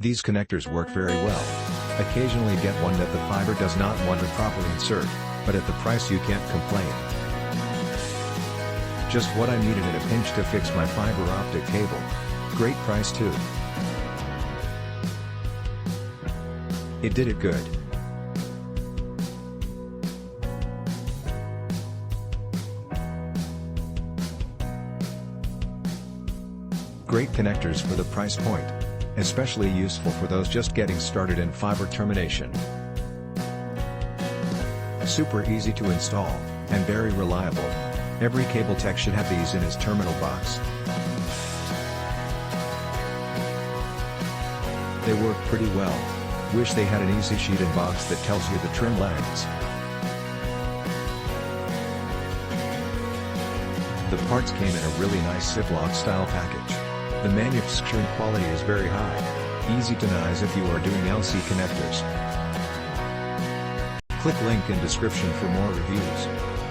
These connectors work very well. Occasionally get one that the fiber does not want to properly insert, but at the price you can't complain. Just what I needed in a pinch to fix my fiber optic cable. Great price too. It did it good. Great connectors for the price point. Especially useful for those just getting started in fiber termination. Super easy to install, and very reliable. Every cable tech should have these in his terminal box. They work pretty well. Wish they had an easy sheet in box that tells you the trim lengths. The parts came in a really nice Ziploc style package. The manufacturing quality is very high. Easy to use if you are doing LC connectors. Click link in description for more reviews.